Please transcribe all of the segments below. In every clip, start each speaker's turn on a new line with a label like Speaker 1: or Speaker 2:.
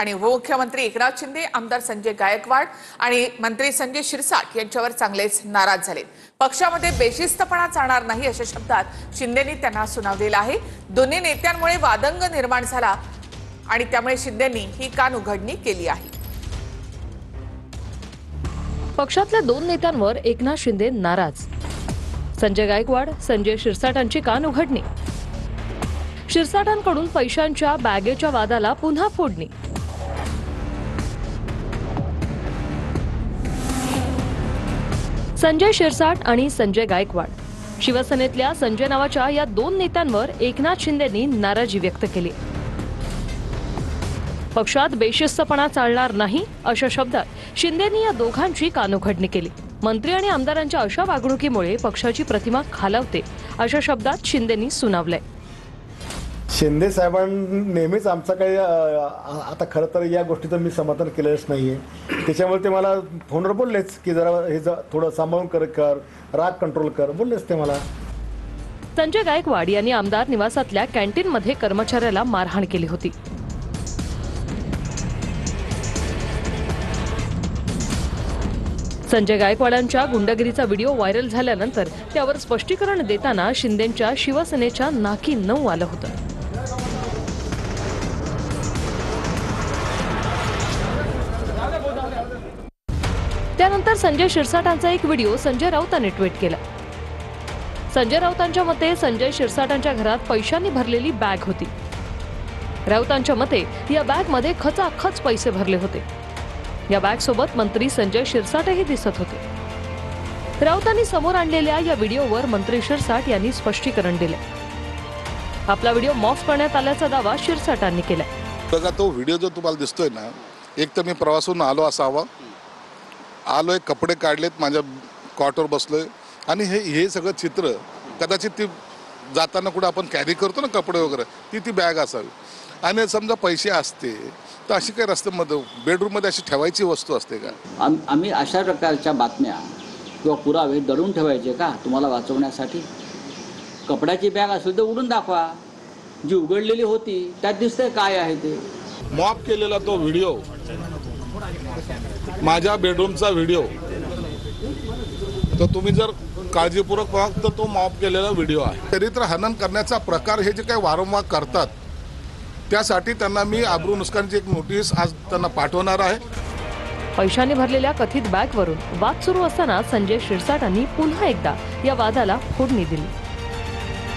Speaker 1: आणि उपमुख्यमंत्री एकनाथ शिंदे, आमदार संजय गायकवाड आणि मंत्री संजय शिरसाट यांच्यावर चांगलेच नाराज झाले। पक्षामध्ये बेशिस्तपणा चालणार नाही अशा शब्दात शिंदेंनी त्यांना सुनावलेलं आहे। दोन्ही नेत्यांमुळे वादंग निर्माण झाला आणि त्यामुळे शिंदेंनी ही कानउघडणी केली आहे।
Speaker 2: पक्षातल्या दोन नेत्यांवर एकनाथ शिंदे नाराज। संजय गायकवाड, संजय शिरसाटांची कानउघडणी। शिरसाटांकडून पैशांच्या बॅगेच्या वादाला पुन्हा फोडणी। संजय शिरसाट आणि संजय गायकवाड, शिवसेनेतल्या संजय नावाच्या या दोन नेत्यांवर एकनाथ शिंदेंनी नाराजी व्यक्त केली। पक्षात बेशिस्तपणा चालणार नाही अशा शब्दात शिंदेंनी या दोघांची कानउघडणी केली। मंत्री आणि आमदारांच्या अशा वागणुकीमुळे पक्षाची प्रतिमा खालावते अशा शब्दात शिंदेंनी सुनावलंय।
Speaker 3: शिंदे साहेबांनी नेहमीच आमचा काही आता खरं तर या गोष्टीचं मी समर्थन केलेलंच नाहीये। त्याच्यामुळे ते मला फोनवर बोललेच की जरा हे थोडं सांभाळून कर, राग कंट्रोल कर, बोललेच ते मला।
Speaker 2: संजय गायकवाड यांनी आमदार निवासातल्या कॅन्टीनमध्ये कर्मचाऱ्याला मारहाण केली होती। संजय गायकवाडांच्या गुंडगिरीचा व्हिडिओ व्हायरल झाल्यानंतर त्यावर स्पष्टीकरण देताना शिंदेंच्या शिवसेनेच्या नाकी नऊ आलं होतं। त्यानंतर संजय शिरसाटांचा एक व्हिडिओ संजय राऊतांनी ट्विट केला। संजय राऊतांच्या मते संजय शिरसाटांच्या घरात पैशांनी भरलेली बॅग होती। राऊतांच्या मते या बॅगमध्ये खचाखच पैसे भरले होते। या बॅग सोबत मंत्री संजय शिरसाटही दिसत होते। राऊतांनी समोर आणलेल्या या व्हिडिओवर मंत्री शिरसाट यांनी स्पष्टीकरण दिले। आपला व्हिडिओ मॉफ करण्यात आल्याचा दावा शिरसाटांनी केला।
Speaker 4: बघा, तो व्हिडिओ जो तुम्हाला दिसतोय ना, एक तर मी प्रवासून आलो असावा, आलोय, कपडे काढलेत, माझ्या कॉटवर बसलोय आणि हे सगळं चित्र कदाचित ती जाताना कुठे आपण कॅरी करतो ना कपडे वगैरे, ती बॅग असावी। आणि समजा पैसे असते तर अशी काही रस्त्यामध्ये बेडरूममध्ये अशी ठेवायची वस्तू असते का?
Speaker 5: आम्ही अशा प्रकारच्या बातम्या किंवा पुरावे दडून ठेवायचे का तुम्हाला वाचवण्यासाठी? कपड्याची बॅग असेल तर उडून दाखवा, जी उघडलेली होती त्यात दिसतंय काय आहे ते।
Speaker 4: मॉप केलेला तो व्हिडिओ, माझ्या बेडरूमचा व्हिडिओ, तर तुम्ही जर काळजीपूर्वक पाहाल तर तो मॉप केलेला व्हिडिओ आहे। चरित्र हनन करण्याचा प्रकार हे जे काही वारंवार करतात त्यासाठी त्यांना मी आबरू नुकसानीची एक नोटीस आज त्यांना पाठवणार आहे।
Speaker 2: पैशांनी भरलेल्या कथित बॅगवरून वाद सुरू असताना संजय शिरसाटांनी पुन्हा एकदा या वादाला फोडणी दिली।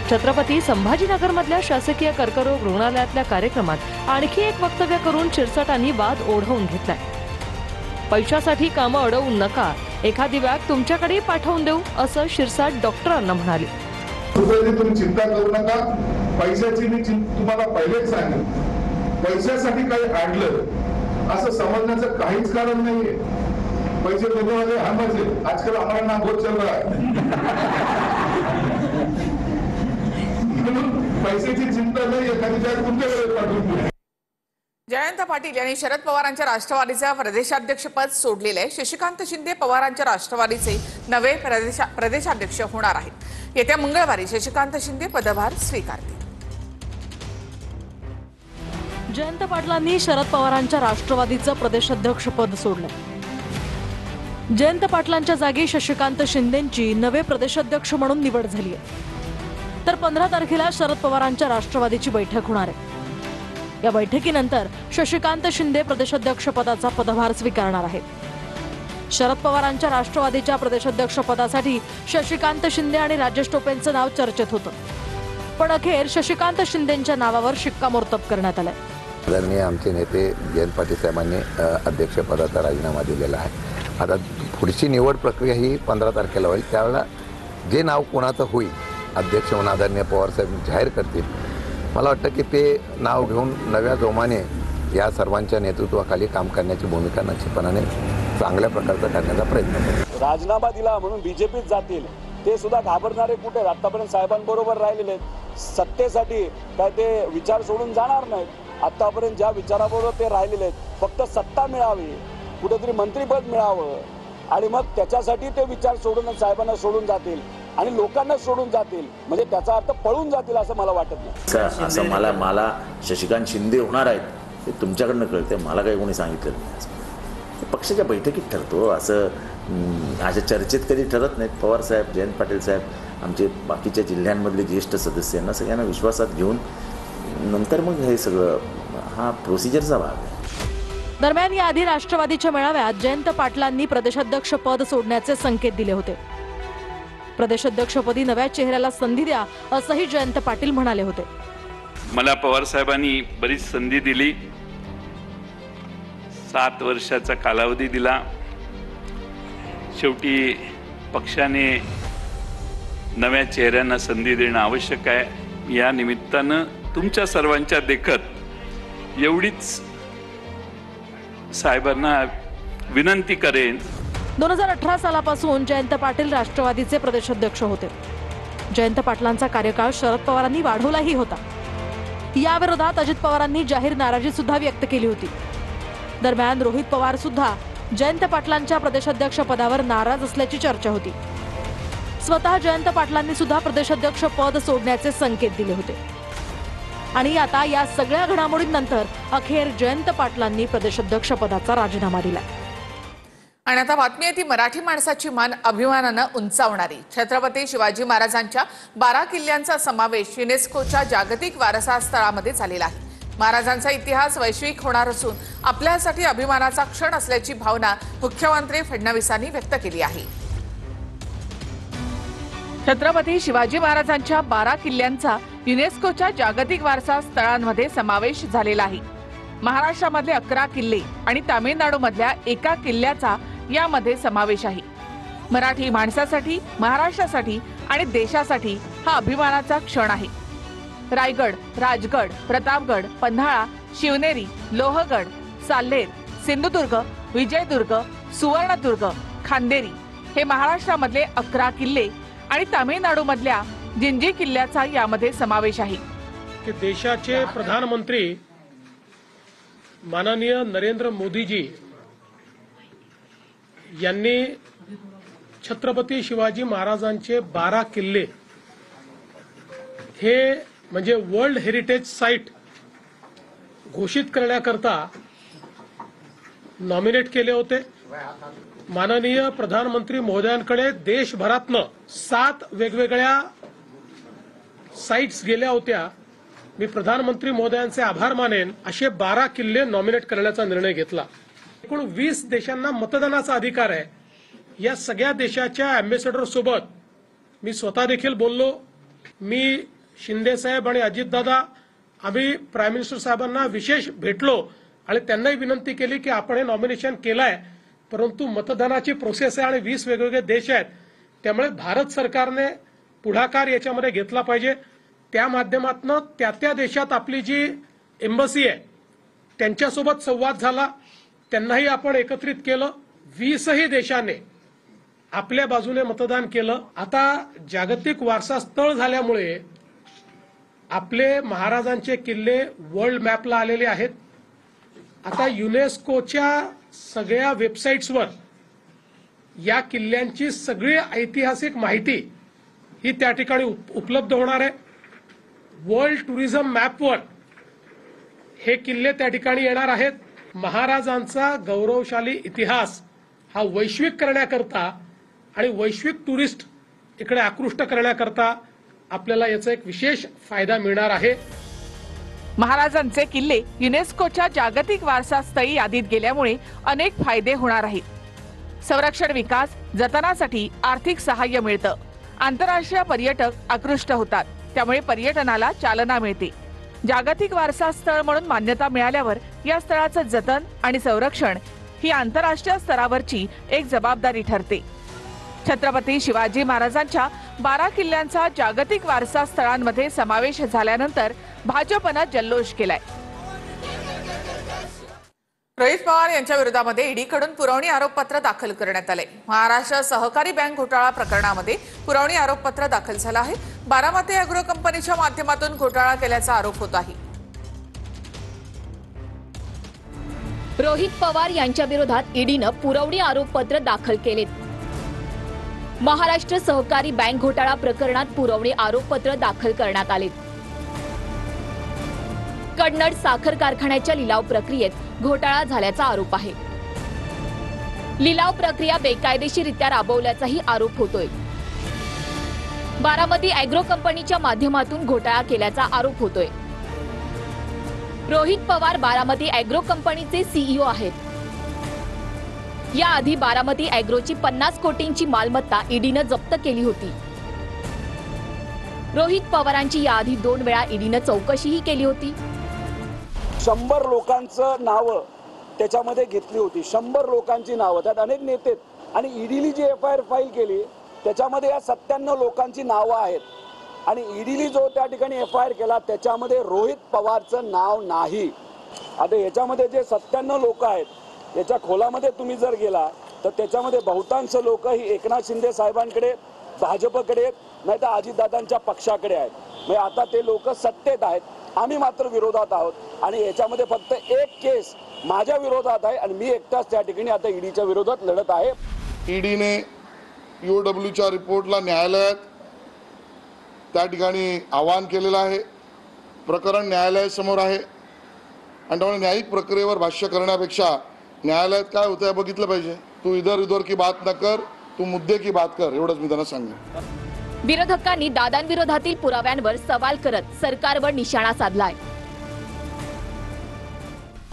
Speaker 2: छत्रपती संभाजीनगरमधल्या शासकीय कर्करोग रुग्णालयातल्या कार्यक्रमात आणखी एक वक्तव्य करून शिरसाटांनी वाद ओढवून घेतलाय। पैशासाठी कामं अडवू नका, एखादी बॅग तुमच्याकडे पाठवून देऊ असं शिरसाट डॉक्टरांना म्हणाले।
Speaker 6: तुम्ही चिंता करू नका, पैशाची मी तुम्हाला पहिलेच सांगेन, पैशासाठी काही अडलं असं समजण्याचं काहीच कारण नाहीये। पैसे देने वाले हम है, आजकल हमारा नाम बहुत चल रहा है। पैशाची चिंता नाही, एखादी बॅग तुमच्याकडे पाठवून देऊ।
Speaker 1: जयंत पाटील यांनी शरद पवारांच्या राष्ट्रवादीचं प्रदेशाध्यक्षपद सोडलेलं आहे। शशिकांत शिंदे पवारांच्या राष्ट्रवादीचे नवे प्रदेशाध्यक्ष होणार आहेत। येत्या मंगळवारी शशिकांत शिंदे पदभार स्वीकारतील।
Speaker 2: जयंत पाटलांनी शरद पवारांच्या राष्ट्रवादीचं प्रदेशाध्यक्षपद सोडलं। जयंत पाटलांच्या जागी शशिकांत शिंदेंची नवे प्रदेशाध्यक्ष म्हणून निवड झाली आहे। तर 15 तारखेला शरद पवारांच्या राष्ट्रवादीची बैठक होणार आहे। या बैठकीनंतर शशिकांत शिंदे प्रदेशाध्यक्ष पदाचा पदभार स्वीकारणार आहेत। शरद पवारांच्या राष्ट्रवादीच्या प्रदेशाध्यक्ष पदासाठी शशिकांत शिंदे आणि राजेश टोपेंचं नाव चर्चेत होतं, पण अखेर शशिकांत शिंदेंच्या नावावर शिक्कामोर्तब करण्यात आलंय।
Speaker 7: आदरणीय आमचे नेते जयंत पाटील साहेबांनी अध्यक्षपदाचा राजीनामा दिलेला आहे। आता पुढची निवड प्रक्रिया ही 15 तारखेला होईल। त्यावेळेला जे नाव कोणाचं होईल अध्यक्ष म्हणून आदरणीय पवार साहेब जाहीर करतील। मला वाटतं की ते नाव घेऊन नव्या जोमाने या सर्वांच्या नेतृत्वाखाली काम करण्याची भूमिका निश्चितपणाने चांगल्या प्रकारचा करण्याचा प्रयत्न करू।
Speaker 8: राजीनामा दिला म्हणून बीजेपीत जातील ते सुद्धा घाबरणारे कुठे? आतापर्यंत साहेबांबरोबर राहिलेले, सत्तेसाठी काय ते विचार सोडून जाणार नाहीत। आतापर्यंत ज्या विचाराबरोबर ते राहिलेले आहेत, फक्त सत्ता मिळावी, कुठेतरी मंत्रिपद मिळावं आणि मग त्याच्यासाठी ते विचार सोडून साहेबांना सोडून जातील आणि लोकांना सोडून जातील, म्हणजे त्याचा अर्थ पळून जातील असं मला वाटत नाही।
Speaker 9: असं मला शशिकांत शिंदे होणार आहेत हे तुमच्याकडनं कळतं, मला काही कोणी सांगितलं नाही. पक्षाच्या बैठकीत ठरतो, असं अशा चर्चेत कधी ठरत नाहीत. पवारसाहेब, जयंत पाटील साहेब, आमचे बाकीच्या जिल्ह्यांमधले ज्येष्ठ सदस्य यांना सगळ्यांना विश्वासात घेऊन नंतर मग हे सगळं हा प्रोसिजरचा भाग आहे.
Speaker 2: दरम्यान याआधी राष्ट्रवादीच्या मेळाव्यात जयंत पाटलांनी प्रदेशाध्यक्ष पद सोडण्याचे संकेत दिले होते. प्रदेशाध्यक्षपदी नव्या चेहऱ्याला संधी द्या असंही जयंत पाटील म्हणाले होते.
Speaker 10: मला पवार साहेबांनी बरीच संधी दिली, 7 वर्षाचा कालावधी दिला. शेवटी पक्षाने नव्या चेहऱ्यांना संधी देणं आवश्यक आहे. या निमित्तानं तुमच्या सर्वांच्या देखत एवढीच साहेबांना विनंती करेन.
Speaker 2: 2018 सालापासून जयंत पाटील राष्ट्रवादीचे प्रदेशाध्यक्ष होते. जयंत पाटलांचा कार्यकाळ शरद पवारांनी वाढवलाही होता. याविरोधात अजित पवारांनी जाहीर नाराजी सुद्धा व्यक्त केली होती. दरम्यान रोहित पवार सुद्धा जयंत पाटलांच्या प्रदेशाध्यक्ष पदावर नाराज असल्याची चर्चा होती. स्वतः जयंत पाटलांनी सुद्धा प्रदेशाध्यक्ष पद सोडण्याचे संकेत दिले होते. आणि आता या सगळ्या घडामोडींनंतर अखेर जयंत पाटलांनी प्रदेशाध्यक्ष पदाचा राजीनामा दिला.
Speaker 1: आणि आता बातमी आहे ती मराठी माणसाची मान अभिमानानं उंचावणारी. छत्रपती शिवाजी महाराजांच्या 12 किल्ल्यांचा समावेश युनेस्कोच्या जागतिक वारसा स्थळामध्ये झालेला आहे. महाराजांचा इतिहास वैश्विक होणार असून आपल्यासाठी अभिमानाचा क्षण असल्याची भावना मुख्यमंत्री फडणवीसांनी व्यक्त केली आहे. छत्रपती शिवाजी महाराजांच्या 12 किल्ल्यांचा युनेस्कोच्या जागतिक वारसा स्थळांमध्ये समावेश झालेला आहे. महाराष्ट्रामधले 11 किल्ले आणि तामिळनाडूमधल्या एका किल्ल्याचा यामध्ये समावेश आहे. मराठी माणसासाठी, महाराष्ट्रासाठी आणि देशासाठी हा अभिमानाचा क्षण आहे. रायगड, राजगड, प्रतापगड, पन्हाळा, शिवनेरी, लोहगड, साल्हेर, सिंधुदुर्ग, विजयदुर्ग, सुवर्णदुर्ग, खांदेरी हे महाराष्ट्रामधले 11 किल्ले आणि तामिळनाडूमधल्या जिंजी किल्ल्याचा यामध्ये समावेश आहे.
Speaker 11: की देशाचे प्रधानमंत्री माननीय नरेंद्र मोदीजी यांनी छत्रपती शिवाजी महाराजांचे 12 किल्ले हे म्हणजे वर्ल्ड हेरिटेज साइट घोषित करण्याकरता नॉमिनेट केले होते. माननीय प्रधानमंत्री महोदयांकडे देशभरातनं 7 वेगवेगळ्या साइट्स गेल्या होत्या. मी प्रधानमंत्री महोदयांचे आभार मानेन. असे 12 किल्ले नॉमिनेट करण्याचा निर्णय घेतला. एकूण 20 देशांना मतदानाचा अधिकार आहे. या सगळ्या देशाच्या अँबॅसेडर सोबत मी स्वतः देखील बोललो. मी शिंदे साहेब आणि अजितदादा आम्ही प्राईम मिनिस्टर साहेबांना विशेष भेटलो आणि त्यांनाही विनंती केली की आपण हे नॉमिनेशन केलंय, परंतु मतदानाची प्रोसेस आहे आणि 20 वेगवेगळे देश आहेत, त्यामुळे भारत सरकारने पुढाकार याच्यामध्ये घेतला पाहिजे. त्या माध्यमातून त्या देशात आपली जी एम्बसी आहे त्यांच्यासोबत संवाद झाला. त्यांनाही आपण एकत्रित केलं. 20ही देशाने आपल्या बाजूने मतदान केलं. आता जागतिक वारसा स्थळ झाल्यामुळे आपले महाराजांचे किल्ले वर्ल्ड मॅपला आलेले आहेत. आता युनेस्कोच्या सगळ्या वेबसाईट्सवर या किल्ल्यांची सगळी ऐतिहासिक माहिती ही त्या ठिकाणी उपलब्ध होणार आहे. वर्ल्ड टुरिझम मॅपवर हे किल्ले त्या ठिकाणी येणार आहेत. महाराजांचा गौरवशाली इतिहास हा वैश्विक करण्याकरता आणि वैश्विक टुरिस्ट इकडे आकृष्ट करण्याकरता आपल्याला याचा एक विशेष फायदा मिळणार आहे.
Speaker 1: महाराजांचे किल्ले युनेस्कोच्या जागतिक वारसा स्थळी यादीत गेल्यामुळे अनेक फायदे होणार आहेत. संरक्षण, विकास, जतनासाठी आर्थिक सहाय्य मिळतं. आंतरराष्ट्रीय पर्यटक आकृष्ट होतात, त्यामुळे पर्यटनाला चालना मिळते. जागतिक वारसा स्थळ म्हणून मान्यता मिळाल्यावर या स्थळाचं जतन आणि संरक्षण ही आंतरराष्ट्रीय स्तरावरची एक जबाबदारी ठरते. छत्रपती शिवाजी महाराजांच्या 12 किल्ल्यांचा जागतिक वारसा स्थळांमध्ये समावेश झाल्यानंतर भाजपनं जल्लोष केलाय. रोहित पवार यांच्या विरोधामध्ये ईडीकडून पुरवणी आरोपपत्र दाखल करण्यात आले. महाराष्ट्र सहकारी बँक घोटाळा प्रकरणामध्ये पुरवणी आरोपपत्र दाखल झालं आहे. बारामती अॅग्रो कंपनीच्या माध्यमातून घोटाळा केल्याचा आरोप होत आहे.
Speaker 12: रोहित पवार यांच्या विरोधात ईडीनं पुरवणी आरोपपत्र दाखल केलेत. महाराष्ट्र सहकारी बँक घोटाळा प्रकरणात पुरवणी आरोपपत्र दाखल करण्यात आले. कन्नड साखर कारखान्याच्या लिलाव प्रक्रियेत घोटाळा झाल्याचा आरोप आहे. लिलाव प्रक्रिया बेकायदेशीररित्या राबवल्याचाही आरोप होतोय. बारामती अॅग्रो कंपनीच्या माध्यमातून घोटाळा केल्याचा आरोप होतोय. रोहित पवार बारामती अॅग्रो कंपनीचे सीईओ आहेत. याआधी बारामती अॅग्रोची 50 कोटींची मालमत्ता ईडीनं जप्त केली होती. रोहित पवारांची याआधी 2 वेळा ईडीनं चौकशीही केली होती.
Speaker 8: 100 लोकांचं नावं त्याच्यामध्ये घेतली होती. 100 लोकांची नावं, त्यात अनेक नेते आणि ईडीली जी FIR फाईल केली त्याच्यामध्ये या 97 लोकांची नावं आहेत. आणि ईडीली जो त्या ठिकाणी FIR केला त्याच्यामध्ये रोहित पवारचं नाव नाही. आता याच्यामध्ये जे 97 लोक आहेत याच्या खोलामध्ये तुम्ही जर गेला तर त्याच्यामध्ये बहुतांश लोक ही एकनाथ शिंदे साहेबांकडे, भाजपकडे, नाही तर अजितदादांच्या पक्षाकडे आहेत. म्हणजे आता ते लोक सत्तेत आहेत, आम्ही मात्र विरोधात आहोत. आणि याच्यामध्ये फक्त एक केस माझ्या विरोधात आहे आणि मी एकटाच त्या ठिकाणी आता ईडीच्या विरोधात लढत आहे.
Speaker 4: ईडीने POWच्या रिपोर्टला न्यायालयात त्या ठिकाणी आवाहन केलेलं आहे. प्रकरण न्यायालयासमोर आहे आणि त्यामुळे न्यायिक प्रक्रियेवर भाष्य करण्यापेक्षा न्यायालयात काय होतं बघितलं पाहिजे. तू इधर उधर की बात न कर, तू मुद्दे की बात कर, एवढंच मी त्यांना सांगेन.
Speaker 12: विरोधकांनी दादांविरोधातील पुराव्यांवर सवाल करत सरकारवर निशाणा साधलाय.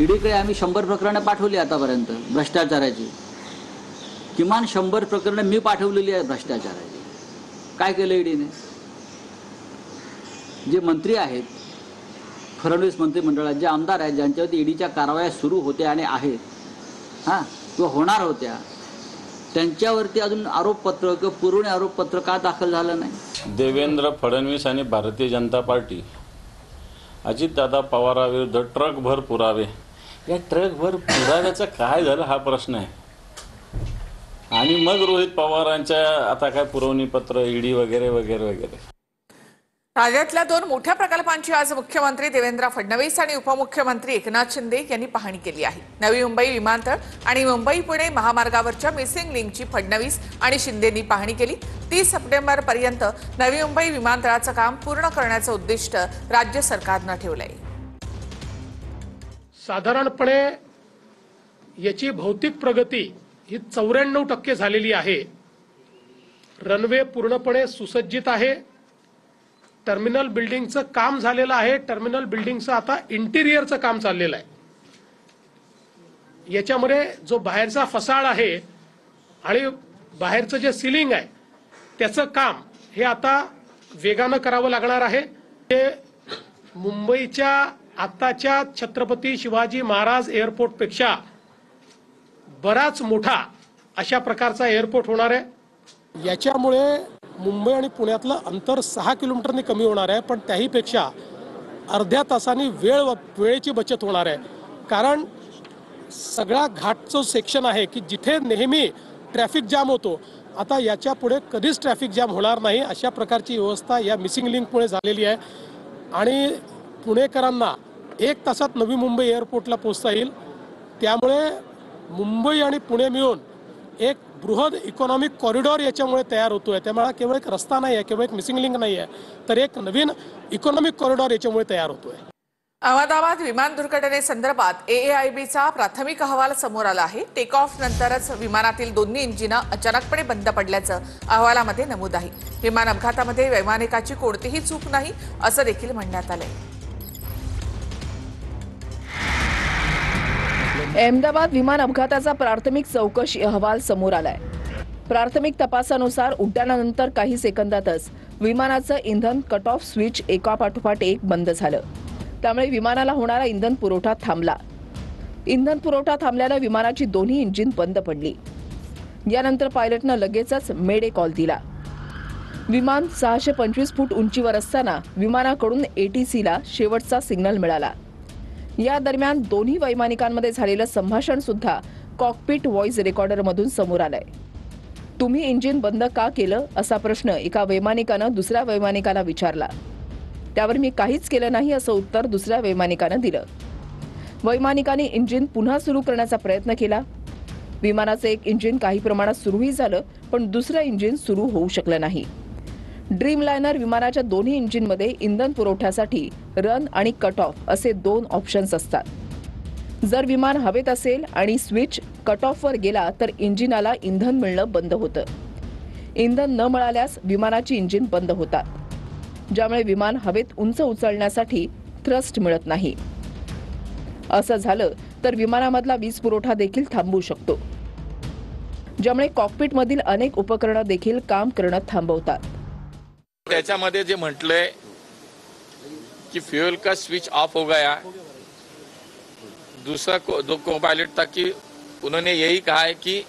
Speaker 5: ईडीकडे आम्ही 100 प्रकरणं पाठवली आतापर्यंत भ्रष्टाचाराची. किमान 100 प्रकरणं मी पाठवलेली आहेत भ्रष्टाचाराची. काय केलं ईडीने? जे मंत्री आहेत फडणवीस मंत्रिमंडळात, जे आमदार आहेत ज्यांच्यावरती ईडीच्या कारवाया सुरू होत्या आणि आहेत किंवा होणार होत्या, त्यांच्यावरती अजून आरोपपत्र किंवा पुरवणी आरोपपत्र का दाखल झालं नाही?
Speaker 13: देवेंद्र फडणवीस आणि भारतीय जनता पार्टी अजितदादा पवाराविरुद्ध ट्रकभर पुरावे. या ट्रकभर पुराव्याचं काय झालं हा प्रश्न आहे. आणि मग रोहित पवारांच्या आता काय पुरवणी पत्र, ईडी वगैरे वगैरे वगैरे.
Speaker 1: राज्यातल्या 2 मोठ्या प्रकल्पांची आज मुख्यमंत्री देवेंद्र फडणवीस आणि उपमुख्यमंत्री एकनाथ शिंदे यांनी पाहणी केली आहे. नवी मुंबई विमानतळ आणि मुंबई पुणे महामार्गावरच्या मिसिंग लिंकची फडणवीस आणि शिंदेंनी पाहणी केली. 30 सप्टेंबर पर्यंत नवी मुंबई विमानतळाचं काम पूर्ण करण्याचं उद्दिष्ट राज्य सरकारनं ठेवलंय.
Speaker 11: साधारणपणे याची भौतिक प्रगती ही 94% झालेली आहे. रनवे पूर्णपणे सुसज्जित आहे. टर्मिनल बिल्डिंगचं काम झालेलं आहे. टर्मिनल बिल्डिंगचं आता इंटिरियरचं काम चाललेलं आहे. याच्यामध्ये जो बाहेरचा फसाड आहे आणि बाहेरचं जे सिलिंग आहे त्याचं काम हे आता वेगानं करावं लागणार आहे. ते मुंबईच्या आताच्या छत्रपती शिवाजी महाराज एअरपोर्टपेक्षा बराच मोठा अशा प्रकारचा एअरपोर्ट होणार आहे. याच्यामुळे मुंबई आणि पुण्यातलं अंतर 6 किलोमीटरने कमी होणार आहे. पण त्याहीपेक्षा अर्ध्या तासाने वेळेची बचत होणार आहे. कारण सगळा घाटचं सेक्शन आहे की जिथे नेहमी ट्रॅफिक जाम होतो, आता याच्या पुढे कधीच ट्रॅफिक जाम होणार नाही अशा प्रकारची व्यवस्था या मिसिंग लिंकमुळे झालेली आहे. आणि पुणेकरांना 1 तासात नवी मुंबई एअरपोर्टला पोहोचता येईल. त्यामुळे मुंबई आणि पुणे मिळून एक बृहद इकॉनॉमिक कॉरिडॉर याच्यामुळे तयार होतोय. त्यामुळे केवळ एक रस्ता नाही आहे, केवळ एक मिसिंग लिंक नाही आहे, तर एक नवीन इकॉनॉमिक कॉरिडॉर याच्यामुळे तयार होतोय.
Speaker 1: अहमदाबाद विमान दुर्घटनेसंदर्भात AAIBचा प्राथमिक अहवाल समोर आला आहे. टेक ऑफ नंतरच विमानातील दोन्ही इंजिनं अचानकपणे बंद पडल्याचं अहवालामध्ये नमूद आहे. विमान अपघातामध्ये वैमानिकाची कोणतीही चूक नाही असं देखील म्हणण्यात आलंय.
Speaker 14: अहमदाबाद विमान अपघाताचा प्राथमिक चौकशी अहवाल समोर आलाय. प्राथमिक तपासानुसार उड्डाणानंतर काही सेकंदातच विमानाचं इंधन कट ऑफ स्विच एकापाठोपाठ एक बंद झालं. त्यामुळे विमानाला होणारा इंधन पुरवठा थांबला. इंधन पुरवठा थांबल्यानं विमानाची दोन्ही इंजिन बंद पडली. यानंतर पायलटनं लगेचच मेडे कॉल दिला. विमान 625 फूट उंचीवर असताना विमानाकडून ATCला शेवटचा सिग्नल मिळाला. या दरम्यान दोन्ही वैमानिकांमध्ये झालेलं संभाषण सुद्धा कॉकपिट व्हॉइस रेकॉर्डरमधून समोर आलंय. तुम्ही इंजिन बंद का केलं असा प्रश्न एका वैमानिकानं दुसऱ्या वैमानिकाला विचारला. त्यावर मी काहीच केलं नाही असं उत्तर दुसऱ्या वैमानिकानं दिलं. वैमानिकांनी इंजिन पुन्हा सुरू करण्याचा प्रयत्न केला. विमानाचं एक इंजिन काही प्रमाणात सुरूही झालं, पण दुसरं इंजिन सुरू होऊ शकलं नाही. ड्रीमलायनर विमानाच्या दोन्ही इंजिनमध्ये इंधन पुरवठ्यासाठी रन आणि कट ऑफ असे 2 ऑप्शन्स असतात. जर विमान हवेत असेल आणि स्विच कट ऑफवर गेला तर इंजिनाला इंधन मिळणं बंद होतं. इंधन न मिळाल्यास विमानाची इंजिन बंद होतात, ज्यामुळे विमान हवेत उंच उचलण्यासाठी थ्रस्ट मिळत नाही. असं झालं तर विमानामधला वीज पुरवठा देखील थांबू शकतो, ज्यामुळे कॉकपिटमधील अनेक उपकरणं देखील काम करणं थांबवतात.
Speaker 15: त्याच्यामध्ये जे म्हटलंय की फ्यूल का स्विच ऑफ हो गया, दूसरा दो को पायलट था कि उन्होंने यही कहा है कि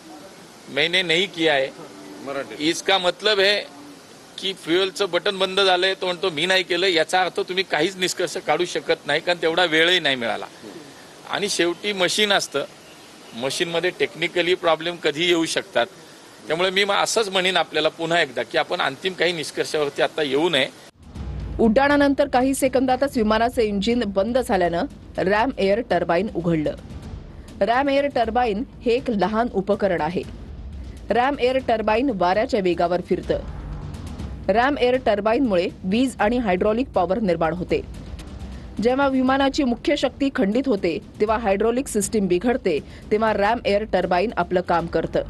Speaker 15: मैंने नहीं किया है. इसका मतलब है की फ्युएलचं बटन बंद झालंय तो म्हणतो मी नाही केलं, याचा अर्थ तुम्ही काहीच निष्कर्ष काढू शकत नाही, कारण तेवढा वेळही नाही मिळाला. आणि शेवटी मशीन असतं, मशीनमध्ये टेक्निकली प्रॉब्लेम कधी येऊ शकतात. त्यामुळे मी असंच म्हणेन आपल्याला पुन्हा एकदा की आपण अंतिम काही निष्कर्षावरती आता येऊ नये.
Speaker 14: उड्डाणानंतर काही सेकंदातच विमानाचे इंजिन बंद झाल्यानं रॅम एअर टर्बाईन उघडलं. रॅम एअर टर्बाईन हे एक लहान उपकरण आहे. रॅम एअर टर्बाईन वाऱ्याच्या वेगावर फिरतं. रॅम एअर टर्बाईनमुळे वीज आणि हायड्रॉलिक पॉवर निर्माण होते. जेव्हा विमानाची मुख्य शक्ती खंडित होते तेव्हा हायड्रॉलिक सिस्टीम बिघडते, तेव्हा रॅम एअर टर्बाईन आपलं काम करतं.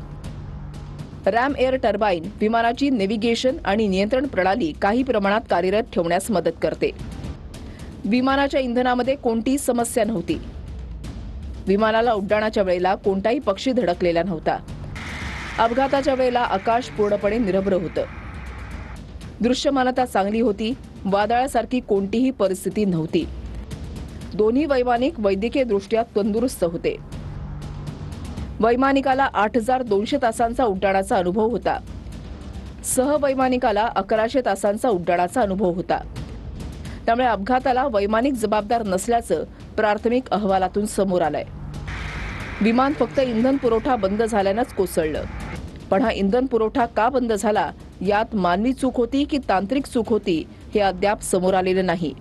Speaker 14: रॅम एअर टर्बाईन विमानाची नेव्हिगेशन आणि नियंत्रण प्रणाली काही प्रमाणात कार्यरत ठेवण्यास मदत करते. विमानाच्या इंधनामध्ये कोणतीही समस्या नव्हती. विमानाला उड्डाणाच्या वेळेला कोणताही पक्षी धडकलेला नव्हता. अपघाताच्या वेळेला आकाश पूर्णपणे निरभ्र होतं. दृश्यमानता चांगली होती. वादळासारखी कोणतीही परिस्थिती नव्हती. दोन्ही वैमानिक वैद्यकीय दृष्ट्या तंदुरुस्त होते. वैमानिकाला 8,200 तासांचा उड्डाणाचा अनुभव होता. सहवैमानिकाला 1,100 तासांचा उड्डाणाचा अनुभव होता. त्यामुळे अपघाताला वैमानिक जबाबदार नसल्याचं प्राथमिक अहवालातून समोर आलंय. विमान फक्त इंधन पुरवठा बंद झाल्यानंच कोसळलं. पण हा इंधन पुरवठा का बंद झाला, यात मानवी चूक होती की तांत्रिक चूक होती, हे अद्याप समोर आलेलं नाही.